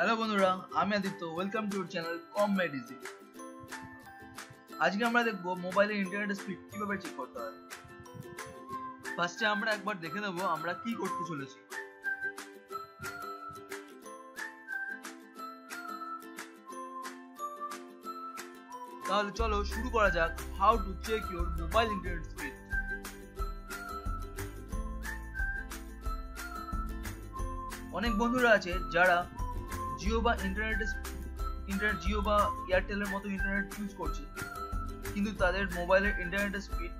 Hello বন্ধুরা, আমি Aditya. Welcome to our channel com made easy. আজকে আমরা দেখব মোবাইলে ইন্টারনেট স্পিড কিভাবে চেক করতে হয়। ফার্স্টে আমরা একবার দেখে নেব আমরা কি করতে চলেছি। তাহলে চলো শুরু করা যাক। How to check your mobile internet speed. অনেক বন্ধুরা আছে যারা জিও বা জিও বা এয়ারটেলের মতো ইন্টারনেট ইউজ করছে, কিন্তু তাদের মোবাইলের ইন্টারনেটের স্পিড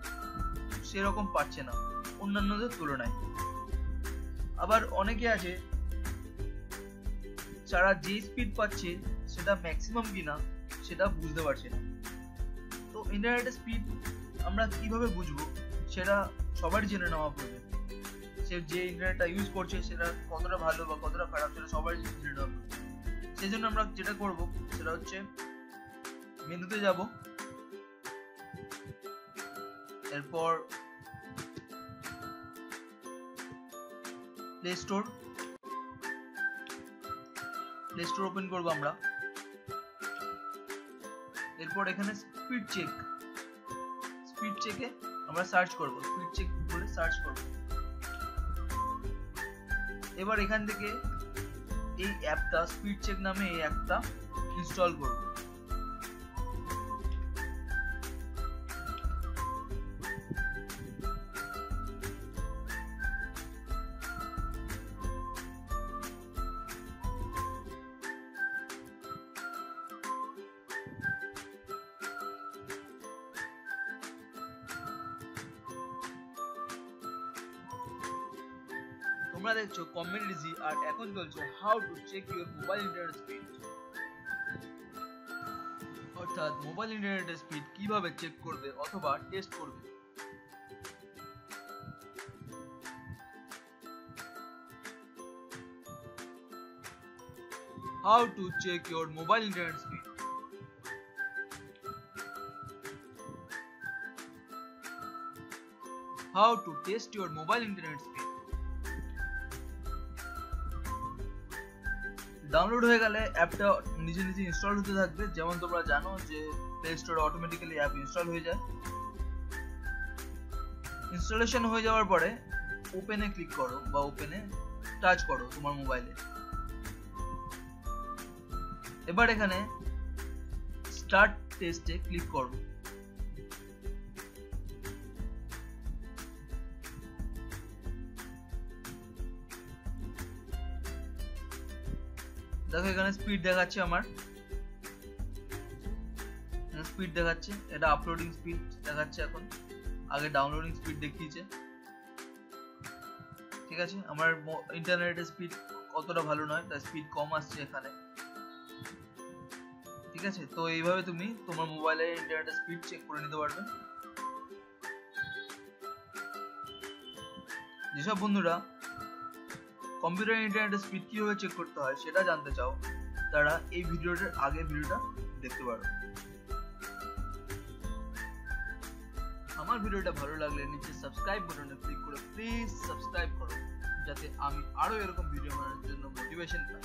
সেরকম পাচ্ছে না অন্যান্যদের তুলনায়। আবার অনেকে আছে যারা যে স্পিড পাচ্ছে সেটা ম্যাক্সিমাম কিনা সেটা বুঝতে পারছে না। তো ইন্টারনেটের স্পিড আমরা কিভাবে বুঝবো সেটা সবারই জেনে নেওয়া প্রয়োজন। সে যে ইন্টারনেটটা ইউজ করছে সেটা কতটা ভালো বা কতটা খারাপ সেটা সবারই জেনে নেওয়া প্রয়োজন। সেই জন্য আমরা যেটা করব সেটা হচ্ছে মেনুতে যাব, এরপর প্লে স্টোর ওপেন করব আমরা। এরপর এখানে স্পিড চেকে আমরা সার্চ করব, স্পিড চেক বলে সার্চ করব। এবার এখান থেকে এই অ্যাপটা স্পিড চেক নামে এই অ্যাপটা ইনস্টল করব। তোমরা দেখছো কমেন্ট ইজি, আর এখন চলছে how to check your mobile internet speed, অর্থাৎ মোবাইল ইন্টারনেটের স্পিড কিভাবে চেক করবে অথবা টেস্ট করবে। How to check your mobile internet speed. How to test your mobile internet speed. Download হয়ে গেলে অ্যাপটা নিজে নিজে ইনস্টল হতে থাকবে। যেমন তোমরা জানো যে প্লে স্টোরে অটোমেটিক্যালি অ্যাপ ইনস্টল হয়ে যায়। ইনস্টলেশন হয়ে যাওয়ার পরে ওপেনে ক্লিক করো বা ওপেনে টাচ করো তোমার মোবাইলে। এবার এখানে স্টার্ট টেস্টে ক্লিক করো। দেখো এখানে স্পিড দেখাচ্ছে, আমার স্পিড দেখাচ্ছে, এটা আপলোডিং স্পিড দেখাচ্ছে এখন, আগে ডাউনলোডিং স্পিড দেখিয়েছে। ঠিক আছে, আমার ইন্টারনেটের স্পিড অতটা ভালো নয়, তাই স্পিড কম আসছে এখানে। ঠিক আছে, তো এইভাবে তুমি তোমার মোবাইলে ইন্টারনেটের স্পিড চেক করে নিতে পারবে। যেসব বন্ধুরা কম্পিউটার ইন্টারনেটের স্পিড কিভাবে চেক করতে হয় সেটা জানতে চাও, তারা এই ভিডিওটার আগের ভিডিওটা দেখতে পারো। আমার ভিডিওটা ভালো লাগলে নিচে সাবস্ক্রাইব বাটনে ক্লিক করে প্লিজ সাবস্ক্রাইব করো, যাতে আমি আরো এরকম ভিডিও বানানোর জন্য মোটিভেশন পাই।